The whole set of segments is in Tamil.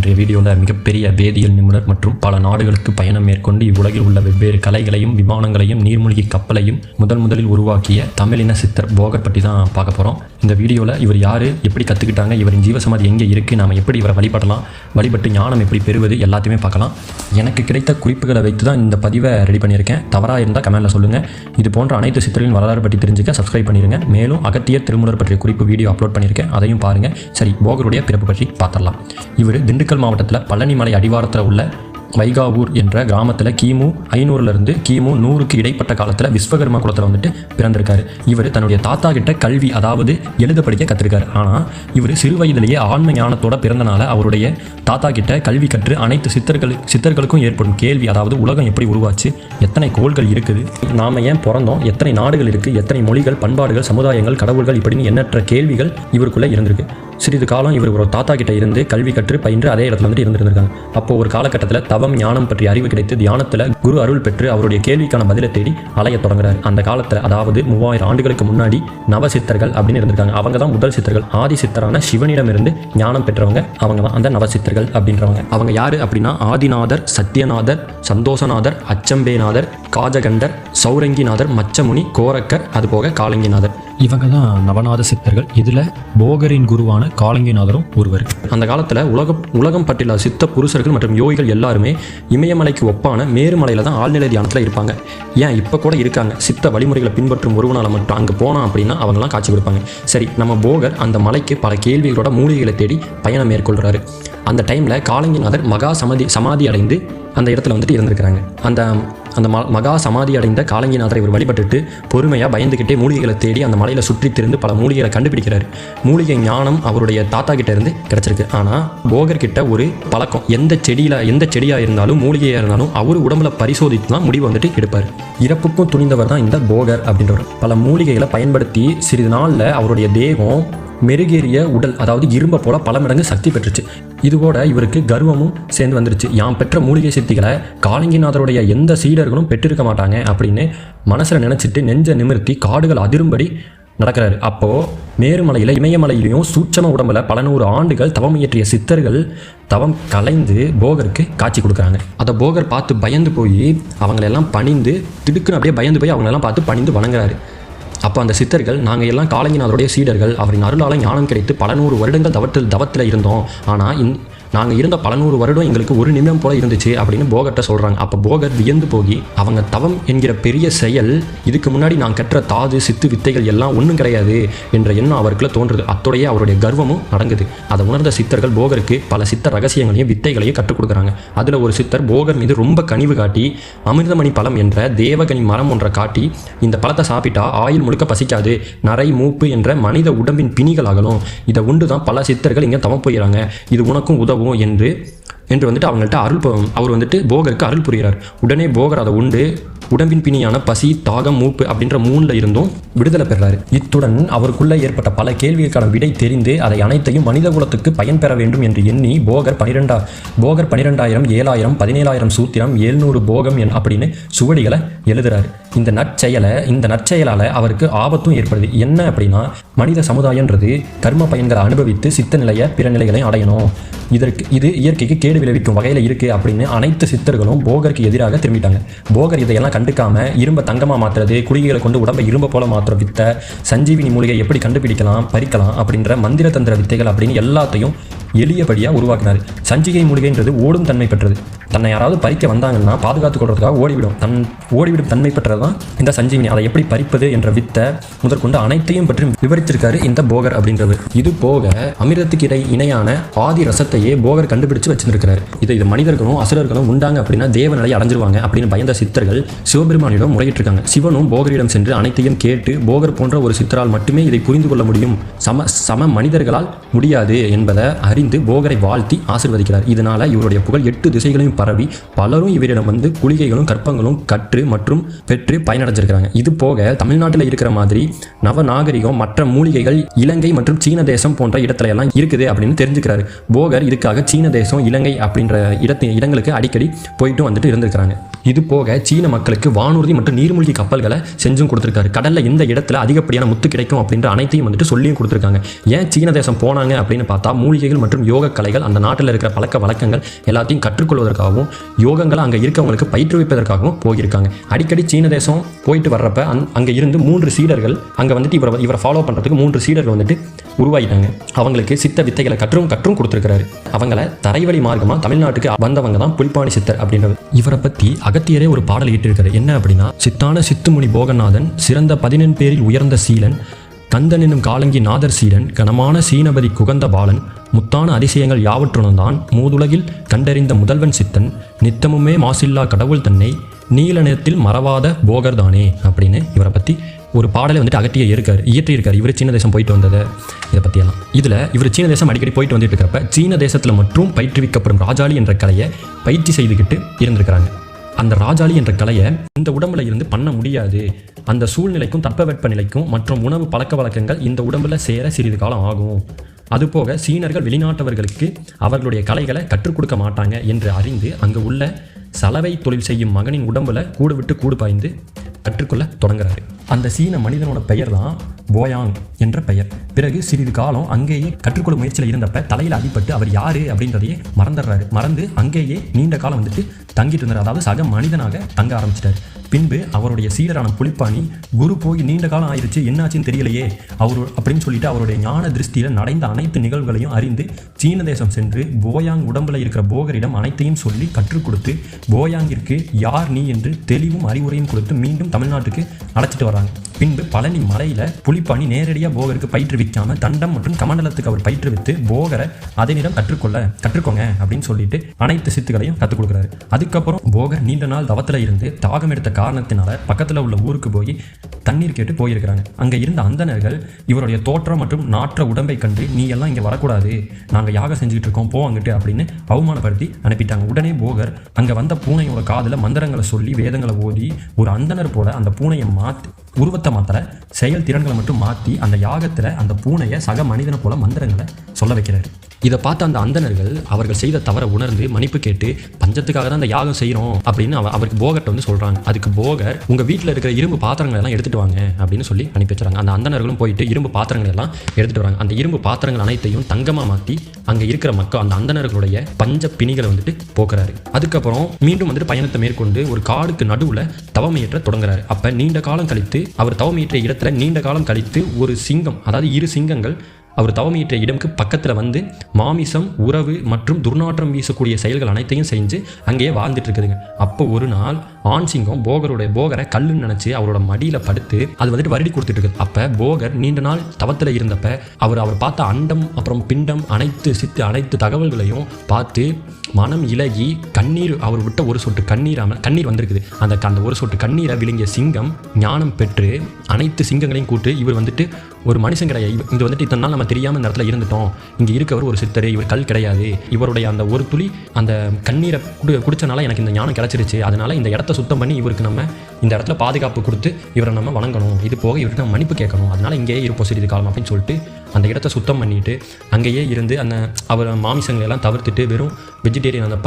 இன்றைய வீடியோவில் மிகப்பெரிய வேதியியல் நிபுணர் மற்றும் பல நாடுகளுக்கு பயணம் மேற்கொண்டு இவ்வுலகில் உள்ள வெவ்வேறு கலைகளையும் விமானங்களையும் நீர்மூழ்கி கப்பலையும் முதலில் உருவாக்கிய தமிழின சித்தர் போகர் பற்றி தான் பார்க்க போகிறோம். இந்த வீடியோவில் இவர் யார், எப்படி கற்றுக்கிட்டாங்க, இவரின் ஜீவசமாதி எங்கே இருக்குது, நாம் எப்படி இவரை வழிபட்டு ஞானம் எப்படி பெறுவது எல்லாத்தையுமே பார்க்கலாம். எனக்கு கிடைத்த குறிப்புகளை வைத்து தான் இந்த பதிவை ரெடி பண்ணியிருக்கேன். தவறாக இருந்தால் கமெண்ட்டில் சொல்லுங்கள். இது போன்ற அனைத்து சித்தர்களின் வரலாறு பற்றி தெரிஞ்சுக்க சப்ஸ்கிரைப் பண்ணிடுங்க. மேலும் அகத்தியர் திருமூலர் பற்றிய குறிப்பு வீடியோ அப்லோட் பண்ணியிருக்கேன், அதையும் பாருங்கள். சரி, போகருடைய பிறப்பு பற்றி பார்த்துடலாம். இவர் திண்டுக்கல் மாவட்டத்தில் பழனிமலை அடிவாரத்தில் உள்ள வைகாவூர் என்ற கிராமத்தில் கிமு 500 கிமு 100க்கு இடைப்பட்ட காலத்தில் விஸ்வகர்மா குலத்தில் பிறந்திருக்காரு. இவர் தன்னுடைய தாத்தா கிட்ட கல்வி, அதாவது எழுத படிக்க கற்றுருக்காரு. ஆனால் இவர் சிறு வயதிலேயே ஆன்ம ஞானத்தோட பிறந்தனால அவருடைய தாத்தா கிட்ட கல்வி கற்று அனைத்து சித்தர்களுக்கும் ஏற்படும் கேள்வி, அதாவது உலகம் எப்படி உருவாச்சு, எத்தனை கோள்கள் இருக்குது, நாம ஏன் பிறந்தோம், எத்தனை நாடுகள் இருக்குது, எத்தனை மொழிகள், பண்பாடுகள், சமுதாயங்கள், கடவுள்கள், இப்படின்னு எண்ணற்ற கேள்விகள் இவருக்குள்ளே இருந்திருக்கு. சிறிது காலம் இவர் ஒரு தாத்தா கிட்ட இருந்து கல்வி கற்று பயின்று அதே இடத்துல இருந்திருக்காங்க. அப்போ ஒரு காலகட்டத்தில் தவம் ஞானம் பற்றி அறிவு கிடைத்து தியானத்தில் குரு அருள் பெற்று அவருடைய கேள்விக்கான பதிலை தேடி அலைய தொடங்குறாரு. அந்த காலத்தில், அதாவது 3000 ஆண்டுகளுக்கு முன்னாடி நவசித்தர்கள் அப்படின்னு இருந்திருக்காங்க. அவங்க தான் முதல் சித்தர்கள். ஆதி சித்தரான சிவனிடமிருந்து ஞானம் பெற்றவங்க அவங்க தான் அந்த நவசித்தர்கள் அப்படின்றவங்க. அவங்க யாரு அப்படின்னா ஆதிநாதர், சத்யநாதர், சந்தோஷநாதர், அச்சம்பேநாதர், காஜகண்டர், சௌரங்கிநாதர், மச்சமுனி, கோரக்கர், அதுபோக காலங்கிநாதர். இவங்க தான் நவநாத சித்தர்கள். இதில் போகரின் குருவான காலங்கிநாதரும் ஒருவர். அந்த காலத்தில் உலகம் பற்றில சித்த புருஷர்கள் மற்றும் யோகிகள் எல்லாருமே இமயமலைக்கு ஒப்பான மேருமலையில் தான் ஆழ்நிலை தியானத்தில் இருப்பாங்க. ஏன் இப்போ கூட இருக்காங்க. சித்த வழிமுறைகளை பின்பற்றும் ஒருவனால் மட்டும் அங்கே போனோம் அப்படின்னா அவங்களாம் காட்சி கொடுப்பாங்க. சரி, நம்ம போகர் அந்த மலைக்கு பல கேள்விகளோட மூலிகைகளை தேடி பயணம் மேற்கொள்கிறாரு. அந்த டைமில் காலங்கிநாதர் மகா சமாதி அடைந்து அந்த இடத்துல இருந்திருக்கிறாங்க. அந்த மகா சமாதி அடைந்த காலங்கிநாதரை இவர் வழிபட்டுட்டு பொறுமையாக பயந்துக்கிட்டே மூலிகைகளை தேடி அந்த மலையில் சுற்றி திரிந்து பல மூலிகைகளை கண்டுபிடிக்கிறார். மூலிகை ஞானம் அவருடைய தாத்தா கிட்ட இருந்து கிடைச்சிருக்கு. ஆனால் போகர் கிட்ட ஒரு பழக்கம், எந்த செடியாக இருந்தாலும் மூலிகையாக இருந்தாலும் அவர் உடம்புல பரிசோதித்து தான் முடிவு எடுப்பார். இறப்புக்கும் துணிந்தவர் தான் இந்த போகர் அப்படின்றவர். பல மூலிகைகளை பயன்படுத்தி சிறிது நாளில் அவருடைய தேகம் மெருகேறிய உடல், அதாவது இரும்பை போல பல மடங்கு சக்தி பெற்றுச்சு. இதுவோட இவருக்கு கர்வமும் சேர்ந்து வந்துருச்சு. யாம் பெற்ற மூலிகை சக்திகளை காலங்கிநாதருடைய எந்த சீடர்களும் பெற்றிருக்க மாட்டாங்க அப்படின்னு மனசில் நினச்சிட்டு நெஞ்ச நிமிர்த்தி காடுகள் அதிரும்படி நடக்கிறாரு. அப்போது மேருமலையில் இமயமலையிலையும் சூட்சம உடம்புல பல 100 ஆண்டுகள் தவம் இயற்றிய சித்தர்கள் தவம் கலைந்து போகருக்கு காட்சி கொடுக்குறாங்க. அதை போகர் பார்த்து பயந்து போய் அவங்களெல்லாம் பணிந்து திடுக்குன்னு அப்படியே பயந்து போய் அவங்களெல்லாம் பார்த்து பணிந்து வணங்குறாரு. அப்போ அந்த சித்தர்கள், நாங்கள் எல்லாம் காலங்கிநாதருடைய சீடர்கள், அவரின் அருளால் ஞானம் கிடைத்து பல 100 வருடங்கள் தவத்தில் இருந்தோம். ஆனால் நாங்கள் இருந்த பல 100 வருடம் எங்களுக்கு ஒரு நிமிடம் போல இருந்துச்சு அப்படின்னு போகர்கிட்ட சொல்கிறாங்க. அப்போ போகர் வியந்து போய் அவங்க தவம் என்கிற பெரிய செயல், இதுக்கு முன்னாடி நான் கற்ற தாது சித்து வித்தைகள் எல்லாம் ஒன்றும் கிடையாது என்ற எண்ணம் அவருக்குள்ள தோன்றுது. அத்தோடைய அவருடைய கர்வமும் அடங்குது. அதை உணர்ந்த சித்தர்கள் போகருக்கு பல சித்த ரகசியங்களையும் வித்தைகளையும் கற்றுக் கொடுக்குறாங்க. அதில் ஒரு சித்தர் போகர் மீது ரொம்ப கனிவு காட்டி அமிர்தமணி பழம் என்ற தேவகனி மரம் ஒன்றை காட்டி, இந்த பழத்தை சாப்பிட்டா ஆயுள் முழுக்க பசிக்காது, நரை மூப்பு என்ற மனித உடம்பின் பிணிகள் அகலும், இதை உண்டு தான் பல சித்தர்கள் இங்கே தவம் போயிடறாங்க, இது உனக்கும் உதவும் என்று அவங்கள்ட்ட அவர் போகருக்கு அருள் புரிகிறார். உடனே போகர் அதை உண்டு உடம்பின் பிணியான பசி, தாகம், மூப்பு அப்படின்ற 3ல் இருந்தும் விடுதலை பெறாரு. இத்துடன் அவருக்குள்ளே ஏற்பட்ட பல கேள்விகளுக்கான விடை தெரிந்து அதை அனைத்தையும் மனித குலத்துக்கு பயன் பெற வேண்டும் என்று எண்ணி போகர் 12,000, 7,000, 17,000 சூத்திரம், 700 போகம் அப்படின்னு சுவடிகளை எழுதுறாரு. இந்த நற்செயலால் அவருக்கு ஆபத்தும் ஏற்படுது. என்ன அப்படின்னா, மனித சமுதாயன்றது கர்ம பயன்களை அனுபவித்து சித்த நிலையை பிற நிலைகளையும் அடையணும், இது இயற்கைக்கு கேடு விளைவிக்கும் வகையில் இருக்குது அப்படின்னு அனைத்து சித்தர்களும் போகருக்கு எதிராக திரும்பிட்டாங்க. போகர் இதையெல்லாம் கண்டுக்காம இரும்பை தங்கமாக மாற்றுறது, குளிகைகளை கொண்டு உடம்பை இரும்பை போல மாற்றுற வித்தை, சஞ்சீவினி மூலிகை எப்படி கண்டுபிடிக்கலாம், பறிக்கலாம் அப்படின்ற மந்திர தந்திர வித்தைகள் அப்படின்னு எல்லாத்தையும் எளியபடியாக உருவாக்கினார். சஞ்சிகை மூலிகைன்றது ஓடும் தன்மை பெற்றது. தன்னை யாராவது பறிக்க வந்தாங்கன்னா பாதுகாத்துக் கொள்றதுக்காக ஓடிவிடும் தன்மை பெற்றது தான் இந்த சஞ்சீவினி. அதை எப்படி பறிப்பது என்ற வித்தை முதற்கொண்டு அனைத்தையும் பற்றி விவரிச்சிருக்காரு இந்த போகர் அப்படின்றவர். இது போக அமிர்தத்துக்கு இணையான ஆதி ரசத்தையே போகர் கண்டுபிடிச்சு வச்சிருக்கிறார். இது மனிதர்களும் அசுரர்களும் உண்டாங்க அப்படின்னா தேவநிலை அடைஞ்சிருவாங்க அப்படின்னு பயந்த சித்தர்கள் சிவபெருமானிடம் முறையிட்டிருக்காங்க. சிவனும் போகரிடம் சென்று அனைத்தையும் கேட்டு, போகர் போன்ற ஒரு சித்தரால் மட்டுமே இதை புரிந்து கொள்ள முடியும், சம மனிதர்களால் முடியாது என்பதை அறிந்து போகரை வாழ்த்தி ஆசீர்வதிக்கிறார். இதனால இவருடைய புகழ் 8 திசைகளையும் பரவி பலரும் இவரிடம் குளிகைகளும் கற்பங்களும் கற்று மற்றும் பெற்று பயனடைஞ்சிருக்கிறாங்க. இது போக தமிழ்நாட்டில் இருக்கிற மாதிரி நவநாகரிகம் மற்ற மூலிகைகள் இலங்கை மற்றும் சீன தேசம் போன்ற இடத்துல எல்லாம் இருக்குது அப்படின்னு தெரிஞ்சுக்கிறாரு. போகர் இதுக்காக சீன தேசம், இலங்கை அப்படின்ற இடங்களுக்கு அடிக்கடி போயிட்டு இருந்திருக்கிறாங்க. இது போக சீன மக்களுக்கு வானூர்தி மற்றும் நீர்மூழ்கி கப்பல்களை செஞ்சும் கொடுத்துருக்காரு. கடலில் எந்த இடத்துல அதிகப்படியான முத்து கிடைக்கும் அப்படின்ற அனைத்தையும் வந்துட்டு சொல்லியும் கொடுத்துருக்காங்க. ஏன் சீன தேசம் போனாங்க அப்படின்னு பார்த்தா மூலிகைகள் மற்றும் யோக கலைகள் அந்த நாட்டில் இருக்கிற பழக்க வழக்கங்கள் எல்லாத்தையும் கற்றுக்கொள்வதற்காகவும் யோகங்களை அங்கே இருக்கவங்களுக்கு பயிற்றுவிப்பதற்காகவும் போயிருக்காங்க. அடிக்கடி சீன தேசம் போயிட்டு வர்றப்ப அங்கே இருந்து 3 சீடர்கள் அங்கே வந்துட்டு இவரை ஃபாலோ பண்ணுறதுக்கு 3 சீடர்கள் வந்துட்டு உருவாகிட்டாங்க. அவங்களுக்கு சித்த வித்தைகளை கற்றும் கொடுத்துருக்கிறாரு. அவங்கள தரைவழி மார்க்கமாக தமிழ்நாட்டுக்கு வந்தவங்க தான் புலிப்பாணி சித்தர் அப்படின்றது. இவரை பற்றி அகத்தியரே ஒரு பாடல் ஈட்டிருக்காரு. என்ன அப்படின்னா, சித்தான சித்துமுனி போகநாதன் சிறந்த 14 பேரில் உயர்ந்த சீலன் கந்தன் என்னும் காலங்கி நாதர் சீலன் கனமான சீனபதி குகந்த பாலன் முத்தான அதிசயங்கள் யாவற்றுடன் தான் மூதுலகில் கண்டறிந்த முதல்வன் சித்தன் நித்தமுமே மாசில்லா கடவுள் தன்னை நீல நிறத்தில் மறவாத போகர் தானே அப்படின்னு இவரை பற்றி ஒரு பாடலை வந்துட்டு அகத்திய இயற்றியிருக்காரு. இவர் சீன தேசம் போயிட்டு வந்ததை இதை பற்றியெல்லாம். இதில் இவர் சீன தேசம் அடிக்கடி போயிட்டு வந்துட்டு இருக்கிறப்ப சீன தேசத்தில் மட்டும் பயிற்றுவிக்கப்படும் ராஜாளி என்ற கலையை பயிற்சி செய்துக்கிட்டு இருந்திருக்கிறாங்க. அந்த ராஜாளி என்ற கலையை இந்த உடம்புல இருந்து பண்ண முடியாது. அந்த சூழ்நிலைக்கும் தட்பவெட்ப நிலைக்கும் மற்றும் உணவு பழக்க வழக்கங்கள் இந்த உடம்புல சேர சிறிது காலம் ஆகும். அதுபோக சீனர்கள் வெளிநாட்டவர்களுக்கு அவர்களுடைய கலைகளை கற்றுக் கொடுக்க மாட்டாங்க என்று அறிந்து அங்கு உள்ள சலவை தொழில் செய்யும் மகனின் உடம்புல கூடு விட்டு கூடு பாய்ந்து கற்றுக்கொள்ள தொடங்குறாரு. அந்த சீன மனிதனோட பெயர் தான் போயாங் என்ற பெயர். பிறகு சிறிது காலம் அங்கேயே கற்றுக்கொள்ளும் முயற்சியில் இருந்தப்ப தலையில் அடிபட்டு அவர் யாரு அப்படின்றதையே மறந்து அங்கேயே நீண்ட காலம் வந்துட்டு தங்கிட்டு இருந்தார். அதாவது சக மனிதனாக தங்க ஆரம்பிச்சிட்டார். பின்பு அவருடைய சீடரான புலிப்பாணி குரு போய் நீண்ட காலம் ஆயிடுச்சு, என்னாச்சுன்னு தெரியலையே அப்படின்னு சொல்லிட்டு அவருடைய ஞான திருஷ்டியில் நடந்த அனைத்து நிகழ்வுகளையும் அறிந்து சீன தேசம் சென்று போயாங் உடம்புல இருக்கிற போகரிடம் அனைத்தையும் சொல்லி கற்றுக் கொடுத்து போயாங்கிற்கு யார் நீ என்று தெளிவும் அறிவுரையும் கொடுத்து மீண்டும் தமிழ்நாட்டுக்கு அழைச்சிட்டு வராங்க. பின்பு பழனி மலையில புலிப்பாணி நேரடியாக போகருக்கு பயிற்றுவிக்காம தண்டம் மற்றும் கமண்டலத்துக்கு அவர் பயிற்றுவித்து போகரை அதனிடம் கற்றுக்கோங்க அப்படின்னு சொல்லிட்டு அனைத்து சித்துக்களையும் கற்றுக் கொடுக்குறாரு. அதுக்கப்புறம் போகர் நீண்ட நாள் தவத்தில் இருந்து தாகம் எடுத்த காரணத்தினால பக்கத்தில் உள்ள ஊருக்கு போய் தண்ணீர் கேட்டு போயிருக்கிறாங்க. அங்கே இருந்த அந்தணர்கள் இவருடைய தோற்றம் மற்றும் நாற்ற உடம்பை கண்டு நீ எல்லாம் இங்கே வரக்கூடாது, நாங்கள் யாகம் செஞ்சுக்கிட்டு இருக்கோம், போ அங்கிட்டு அப்படின்னு அவமானப்படுத்தி அனுப்பிட்டாங்க. உடனே போகர் அங்கே வந்த பூனையோட காதில் மந்திரங்களை சொல்லி வேதங்களை ஓதி ஒரு அந்தணர் போல அந்த பூனையை உருவத்தை மாத்திர செயல் திறன்களை மட்டும் மாற்றி அந்த யாகத்தில் அந்த பூனையை சக மனிதனை போல மந்திரங்களை சொல்ல வைக்கிறாரு. இதை பார்த்த அந்த அந்தணர்கள் அவர்கள் செய்த தவறை உணர்ந்து மன்னிப்பு கேட்டு பஞ்சத்துக்காக தான் அந்த யாகம் செய்கிறோம் அப்படின்னு அவருக்கு போகர்ட்ட வந்து சொல்கிறாங்க. அதுக்கு போகர் உங்கள் வீட்டில் இருக்கிற இரும்பு பாத்திரங்கள் எல்லாம் எடுத்துகிட்டு வாங்க அப்படின்னு சொல்லி அனுப்பி வச்சுறாங்க. அந்த அந்தணர்களும் போயிட்டு இரும்பு பாத்திரங்கள் எல்லாம் எடுத்துகிட்டு வராங்க. அந்த இரும்பு பாத்திரங்கள் அனைத்தையும் தங்கமாக மாற்றி அங்கே இருக்கிற மக்கள் அந்த அந்தணர்களுடைய பஞ்ச பிணிகளை வந்துட்டு போக்குறாரு. அதுக்கப்புறம் மீண்டும் வந்துட்டு பயணத்தை மேற்கொண்டு ஒரு காடுக்கு நடுவில் தவமையேற்ற தொடங்குறாரு. அப்போ நீண்ட காலம் கழித்து அவர் தவமையேற்ற இடத்துல நீண்ட காலம் கழித்து ஒரு சிங்கம், அதாவது 2 சிங்கங்கள் அவர் தவமையற்ற இடம்க்கு பக்கத்தில் வந்து மாமிசம் உறவு மற்றும் துர்நாற்றம் வீசக்கூடிய செயல்கள் அனைத்தையும் செஞ்சு அங்கேயே வாழ்ந்துட்டு இருக்குதுங்க. அப்போ ஒரு நாள் ஆண் சிங்கம் போகரை கல்லுன்னு நினச்சி அவரோட மடியில் படுத்து அது வந்துட்டு வருடி கொடுத்துட்டு இருக்குது. அப்போ போகர் நீண்ட நாள் தவத்தில் இருந்தப்ப அவர் பார்த்த அண்டம் அப்புறம் பிண்டம் அனைத்து தகவல்களையும் பார்த்து மனம் இலகி கண்ணீர் அவர் விட்ட ஒரு சொட்டு கண்ணீர் வந்திருக்குது. அந்த ஒரு சொட்டு கண்ணீரை விழுங்கிய சிங்கம் ஞானம் பெற்று அனைத்து சிங்கங்களையும் கூட்டு இவர் வந்துட்டு ஒரு மனுஷன் கிடையாது, இது வந்துட்டு இத்தனை நாள் நம்ம தெரியாமல் இந்த இடத்துல இருந்துட்டோம், இங்கே இருக்கவர் ஒரு சித்தர், இவர் கல் கிடையாது, இவருடைய அந்த ஒரு துளி அந்த கண்ணீரை குடிச்சனால எனக்கு இந்த ஞானம் கிடச்சிருச்சு, அதனால இந்த இடத்த சுத்தம் பண்ணி இவருக்கு நம்ம இந்த இடத்துல பாதுகாப்பு கொடுத்து இவரை நம்ம வணங்கணும், இது போக இவருக்கு நம்ம மன்னிப்பு கேட்கணும், அதனால இங்கேயே இருப்போம் சிறிது காலம் அப்படின்னு சொல்லிட்டு அந்த இடத்த சுத்தம் பண்ணிட்டு அங்கேயே இருந்து அந்த அவர் மாமிசங்களை எல்லாம் தவிர்த்துட்டு வெறும் வெஜிடேரியன் அந்த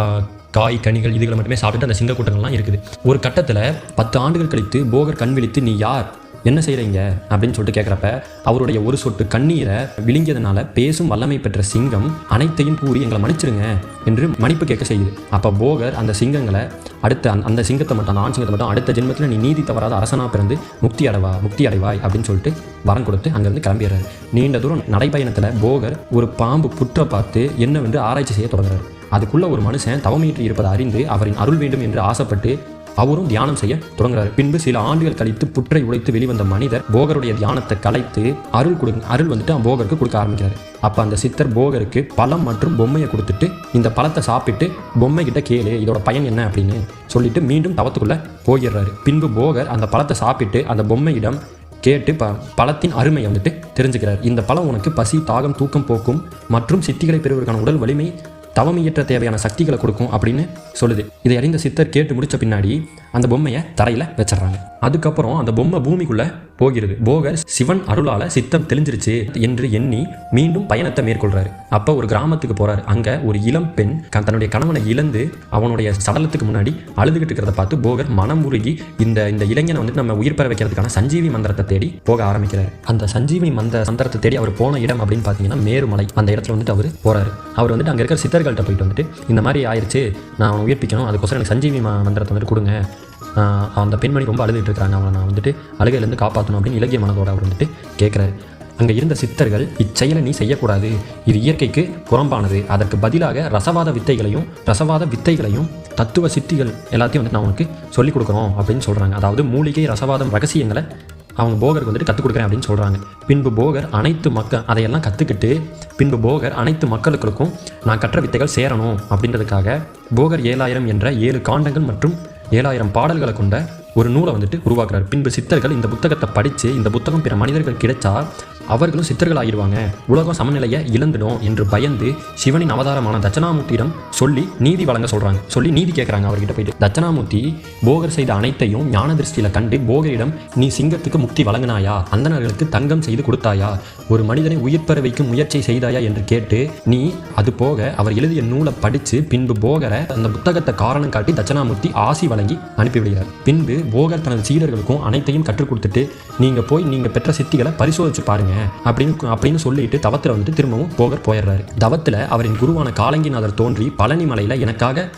காய் கனிகள் இதுகளை மட்டுமே சாப்பிட்டு அந்த சிங்க கூட்டங்கள்லாம் இருக்குது. ஒரு கட்டத்தில் 10 ஆண்டுகள் கழித்து போகர் கண் விழித்து நீ யார், என்ன செய்கிறீங்க அப்படின்னு சொல்லிட்டு கேட்குறப்ப அவருடைய ஒரு சொட்டு கண்ணீரை விழுங்கியதுனால பேசும் வல்லமை பெற்ற சிங்கம் அனைத்தையும் கூறி எங்களை மன்னிச்சிருங்க என்று மன்னிப்பு கேட்க செய்யுது. அப்போ போகர் அந்த சிங்கங்களை அந்த சிங்கத்தை மட்டும் அந்த ஆண் சிங்கத்தை மட்டும் அடுத்த ஜென்மத்தில் நீ நீதி தவறாத அரசனாக பிறந்து முக்தி அடைவாய் அப்படின்னு சொல்லிட்டு வரம் கொடுத்து அங்கேருந்து கிளம்பிடுறாரு. நீண்ட தூரம் நடைப்பயணத்தில் போகர் ஒரு பாம்பு புற்றை பார்த்து என்னவென்று ஆராய்ச்சி செய்ய தொடங்குறாரு. அதுக்குள்ள ஒரு மனுஷன் தவமீற்றி இருப்பதை அறிந்து அவரின் அருள் வேண்டும் என்று ஆசைப்பட்டு அவரும் தியானம் செய்ய தொடங்குறாரு. பின்பு சில ஆண்டுகள் கழித்து புற்றை உடைத்து வெளிவந்த மனிதர் போகருடைய தியானத்தை கலைத்து அருள் வந்துட்டு போகருக்கு கொடுக்க ஆரம்பிக்கிறாரு. அப்போ அந்த சித்தர் போகருக்கு பழம் மற்றும் பொம்மையை கொடுத்துட்டு இந்த பழத்தை சாப்பிட்டு பொம்மை கிட்ட கேளு இதோட பயன் என்ன அப்படின்னு சொல்லிட்டு மீண்டும் தவத்துக்குள்ள போயிடுறாரு. பின்பு போகர் அந்த பழத்தை சாப்பிட்டு அந்த பொம்மையிடம் கேட்டு பழத்தின் அருமை வந்துட்டு தெரிஞ்சுக்கிறார். இந்த பழம் உனக்கு பசி தாகம் தூக்கம் போக்கும் மற்றும் சித்திகளை பெறுவதற்கான உடல் வலிமை தவமையற்ற தேவையான சக்திகளை கொடுக்கும் அப்படின்னு சொல்லுது. இதை அறிந்த சித்தர் கேட்டு முடிச்ச பின்னாடி அந்த பொம்மையை தரையில் வச்சிடறாங்க. அதுக்கப்புறம் அந்த பொம்மை பூமிக்குள்ளே போகிறது. போகர் சிவன் அருளால சித்தம் தெளிஞ்சிருச்சு என்று எண்ணி மீண்டும் பயணத்தை மேற்கொள்றாரு. அப்ப ஒரு கிராமத்துக்கு போறாரு. அங்க ஒரு இளம் பெண் தன்னுடைய கணவனை இழந்து அவனுடைய சடலத்துக்கு முன்னாடி அழுதுகிட்டு இருக்கிறத பார்த்து போகர் மனம் உருகி இந்த இளைஞனை வந்துட்டு நம்ம உயிர் பெற வைக்கிறதுக்கான சஞ்சீவி மந்திரத்தை தேடி போக ஆரம்பிக்கிறார். அந்த சஞ்சீவி மந்திரத்தை தேடி அவர் போன இடம் அப்படின்னு பார்த்தீங்கன்னா மேருமலை. அந்த இடத்துல வந்துட்டு அவர் போறாரு. அவர் வந்துட்டு அங்கே இருக்கிற சித்தர்கள்ட்ட போயிட்டு வந்துட்டு இந்த மாதிரி ஆயிடுச்சு, நான் அவனை உயிர்ப்பிக்கணும், அதுக்கோசரம் எனக்கு சஞ்சீவி மந்திரத்தை வந்துட்டு கொடுங்க, அந்த பெண்மணி ரொம்ப அழுதுட்டு இருக்கிறாங்க, அவனை நான் வந்துட்டு அழுகையிலேருந்து காப்பாற்றணும் அப்படின்னு இலகிய மனதோட அவர் வந்துட்டு கேட்குறாரு. அங்கே இருந்த சித்தர்கள் இச்செயலை நீ செய்யக்கூடாது, இது இயற்கைக்கு புறம்பானது, அதற்கு பதிலாக ரசவாத வித்தைகளையும் தத்துவ சித்திகள் எல்லாத்தையும் வந்துட்டு நான் உனக்கு சொல்லிக் கொடுக்குறோம் அப்படின்னு சொல்கிறாங்க. அதாவது மூலிகை ரசவாதம் ரகசியங்களை அவங்க போகருக்கு வந்துட்டு கற்றுக் கொடுக்குறேன் அப்படின்னு சொல்கிறாங்க. பின்பு போகர் அதையெல்லாம் கற்றுக்கிட்டு பின்பு போகர் அனைத்து மக்களுக்கும் நான் கற்ற வித்தைகள் சேரணும் அப்படின்றதுக்காக போகர் 7000 என்ற 7 காண்டங்கள் மற்றும் 7000 பாடல்களை கொண்ட ஒரு நூலை வந்துட்டு உருவாக்குறாரு. பின்பு சித்தர்கள் இந்த புத்தகத்தை படித்து இந்த புத்தகம் பிற மனிதர்கள் கிடைச்சா அவர்களும் சித்தர்கள் ஆகிடுவாங்க, உலகம் சமநிலையை இழந்துடும் என்று பயந்து சிவனின் அவதாரமான தட்சணாமூர்த்தியிடம் சொல்லி நீதி வழங்க சொல்கிறாங்க. சொல்லி நீதி கேட்குறாங்க அவர்கிட்ட போயிட்டு. தட்சணாமூர்த்தி போகர் செய்த அனைத்தையும் ஞான திருஷ்டியில் கண்டு போகரிடம் நீ சிங்கத்துக்கு முக்தி வழங்கினாயா, அந்தணர்களுக்கு தங்கம் செய்து கொடுத்தாயா, ஒரு மனிதனை உயிர் பெற வைக்கும் முயற்சி செய்தாயா என்று கேட்டு நீ அது போக அவர் எழுதிய நூலை படித்து பின்பு போகரை அந்த புத்தகத்தை காரணம் காட்டி தட்சணாமூர்த்தி ஆசி வழங்கி அனுப்பிவிடுகிறார். பின்பு போகர் தனது சீடர்களுக்கும் அனைத்தையும் கற்றுக் கொடுத்துட்டு நீங்கள் பெற்ற சித்திகளை பரிசோதிச்சு பாருங்க அப்படின்னு சொல்லிட்டு தவத்தில் வந்துட்டு திரும்பவும் போகர் போயிடுறாரு. தவத்தில் அவரின் குருவான காலங்கிநாதர் தோன்றி பழனி மலையில் எனக்காக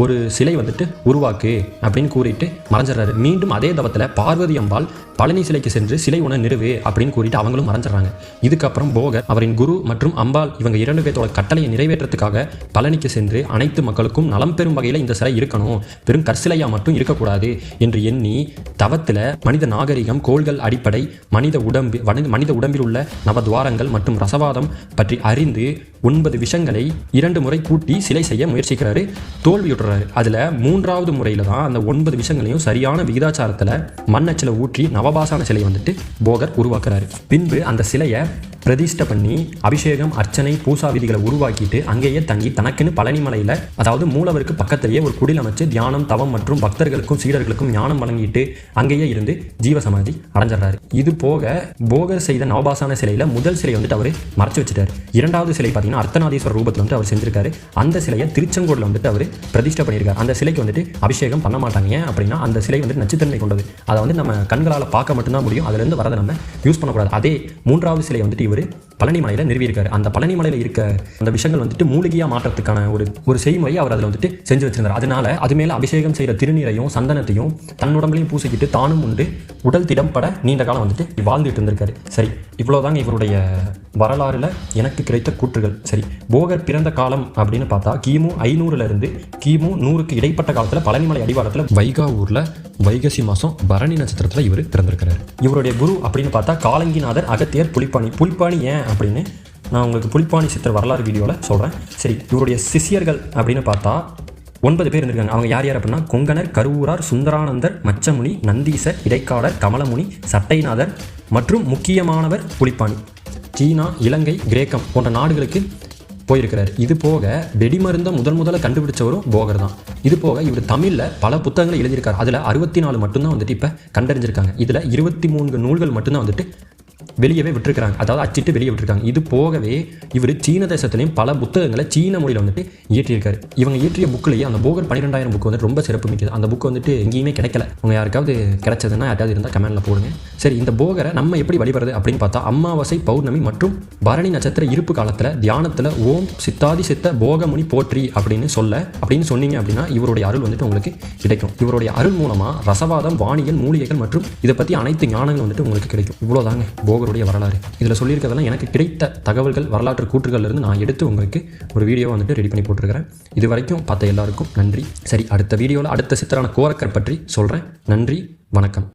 ஒரு சிலை வந்துட்டு உருவாக்கு அப்படின்னு கூறிட்டு மறைஞ்சிடறாரு. மீண்டும் அதே தவத்தில் பார்வதி அம்பாள் பழனி சிலைக்கு சென்று சிலை உண நிறுவு அப்படின்னு கூறிட்டு அவங்களும் மறைஞ்சிடறாங்க. இதுக்கப்புறம் போகர் அவரின் குரு மற்றும் அம்பாள் இவங்க 2 பேர்த்தோட கட்டளையை நிறைவேற்றத்துக்காக பழனிக்கு சென்று அனைத்து மக்களுக்கும் நலம் பெறும் வகையில் இந்த சிலை இருக்கணும், வெறும் கற்சிலையாக மட்டும் இருக்கக்கூடாது என்று எண்ணி தவத்தில் மனித நாகரிகம், கோள்கள் அடிப்படை, மனித உடம்பில் உள்ள நவத்வாரங்கள் மற்றும் ரசவாதம் பற்றி அறிந்து 9 விஷங்களை 2 முறை கூட்டி சிலை செய்ய முயற்சிக்கிறாரு. தோல்வியுற்றாரு. அதில் 3வது முறையில் தான் அந்த 9 விஷயங்களையும் சரியான விகிதாச்சாரத்தில் மண்ணச்சில ஊற்றி நவபாசான சிலையை வந்துட்டு போகர் உருவாக்குறாரு. பின்பு அந்த சிலையை பிரதிஷ்டை பண்ணி அபிஷேகம், அர்ச்சனை, பூசா விதிகளை உருவாக்கிட்டு அங்கேயே தங்கி தனக்குன்னு பழனி மலையில் அதாவது மூலவருக்கு பக்கத்திலேயே ஒரு குடில் அமைச்சு தியானம், தவம் மற்றும் பக்தர்களுக்கும் சீடர்களுக்கும் ஞானம் வழங்கிட்டு அங்கேயே இருந்து ஜீவசமாதி அடைஞ்சிடறாரு. இது போக போகர் செய்த நவபாசான சிலையில் முதல் சிலையை வந்துட்டு அவர் மறைச்சு வச்சுட்டார். 2வது சிலை பார்த்தீங்கன்னா அர்த்தநாதீஸ்வரர் ரூபத்தில் வந்துட்டு அவர் செஞ்சிருக்காரு. அந்த சிலையை திருச்செங்கோடில் வந்துட்டு அவர் பிரதிஷ்டை பண்ணியிருக்காரு. அந்த சிலைக்கு வந்துட்டு அபிஷேகம் பண்ண மாட்டாங்க. ஏன் அப்படின்னா அந்த சிலை வந்துட்டு நச்சுத்தன்மை கொண்டது, அதை வந்து நம்ம கண்களால் பார்க்க மட்டும்தான் முடியும், அதுலேருந்து வரதை நம்ம யூஸ் பண்ணக்கூடாது. அதே 3வது சிலை வந்துட்டு இவர் பழனி மலையில் நிறுவியிருக்காரு. அந்த பழனி மலையில் இருக்க அந்த விஷயங்கள் வந்துட்டு மூலிகையாக மாற்றத்துக்கான ஒரு செய்முறையை அவர் அதில் வந்துட்டு செஞ்சு வச்சிருந்தார். அதனால அது மேலே அபிஷேகம் செய்கிற திருநீரையும் சந்தனத்தையும் தன்னுடம்பையும் பூசிக்கிட்டு தானும் உண்டு உடல் திடம்பட நீண்ட காலம் வந்துட்டு வாழ்ந்துட்டு இருந்திருக்காரு. சரி, இவ்வளோதாங்க இவருடைய வரலாறுல எனக்கு கிடைத்த கூற்றுகள். சரி, போகர் பிறந்த காலம் அப்படின்னு பார்த்தா கிமு 500 கிமு 100க்கு இடைப்பட்ட காலத்தில் பழனிமலை அடிவாரத்தில் வைகா ஊரில் வைகசி மாதம் பரணி நட்சத்திரத்தில் இவர் பிறந்திருக்கிறார். இவருடைய குரு அப்படின்னு பார்த்தா காலங்கிநாதர், அகத்தியர், புலிப்பாணி ஏன் அப்படின்னு நான் உங்களுக்கு புலிப்பாணி சித்தர் வரலாறு வீடியோவில் சொல்கிறேன். சரி, இவருடைய சிஷியர்கள் அப்படின்னு பார்த்தா 9 பேர் இருந்திருக்காங்க. அவங்க யார் அப்படின்னா கொங்கணர், கருவூரார், சுந்தரானந்தர், மச்சமுனி, நந்தீசர், இடைக்காடர், கமலமுனி, சட்டைநாதர் மற்றும் முக்கியமானவர் புலிப்பாணி. சீனா, இலங்கை, கிரேக்கம் போன்ற நாடுகளுக்கு போயிருக்கிறார். இது போக வெடிமருந்தை முதல்ல கண்டுபிடிச்சவரும் போகர் தான். இது போக இவர் தமிழில் பல புத்தகங்களை எழுதியிருக்காரு. அதில் 64 மட்டும்தான் வந்துட்டு இப்போ கண்டறிஞ்சிருக்காங்க. இதில் 23 நூல்கள் மட்டும்தான் வந்துட்டு வெளியவே விட்டுருக்காங்க, அதாவது அச்சிட்டு வெளியே விட்டுருக்காங்க. இது போகவே இவர் சீன தேசத்துலேயும் பல புத்தகங்களை சீன மொழியில் வந்துட்டு இயற்றியிருக்காரு. இவங்க இயற்றிய புக்கிலேயே அந்த போகர் 12000 புக்கு வந்துட்டு ரொம்ப சிறப்பு மிக்கது. அந்த புக்கு வந்துட்டு எங்கேயுமே கிடைக்கல. அவங்க யாருக்காவது கிடைச்சதுன்னா யாராவது இருந்தால் கமெண்ட்ல போடுங்க. சரி, இந்த போகரை நம்ம எப்படி வழிபடுறது அப்படின்னு பார்த்தா அமாவாசை, பௌர்ணமி மற்றும் பரணி நட்சத்திர இருப்பு காலத்தில் தியானத்தில் ஓம் சித்தாதி சித்த போகமுனி போற்றி அப்படின்னு சொன்னீங்க அப்படின்னா இவருடைய அருள் வந்துட்டு உங்களுக்கு கிடைக்கும். இவருடைய அருள் மூலமாக ரசவாதம், வாணியல், மூலிகைகள் மற்றும் இதை பற்றி அனைத்து ஞானங்கள் வந்துட்டு உங்களுக்கு கிடைக்கும். இவ்வளோதாங்க போகருடைய வரலாறு. இதில் சொல்லியிருக்கிறதெல்லாம் எனக்கு கிடைத்த தகவல்கள், வரலாற்று கூற்றுகள்லேருந்து நான் எடுத்து உங்களுக்கு ஒரு வீடியோ வந்துட்டு ரெடி பண்ணி போட்டிருக்கிறேன். இது வரைக்கும் பார்த்த எல்லாருக்கும் நன்றி. சரி, அடுத்த வீடியோவில் அடுத்த சித்தரான கோரக்கர் பற்றி சொல்கிறேன். நன்றி, வணக்கம்.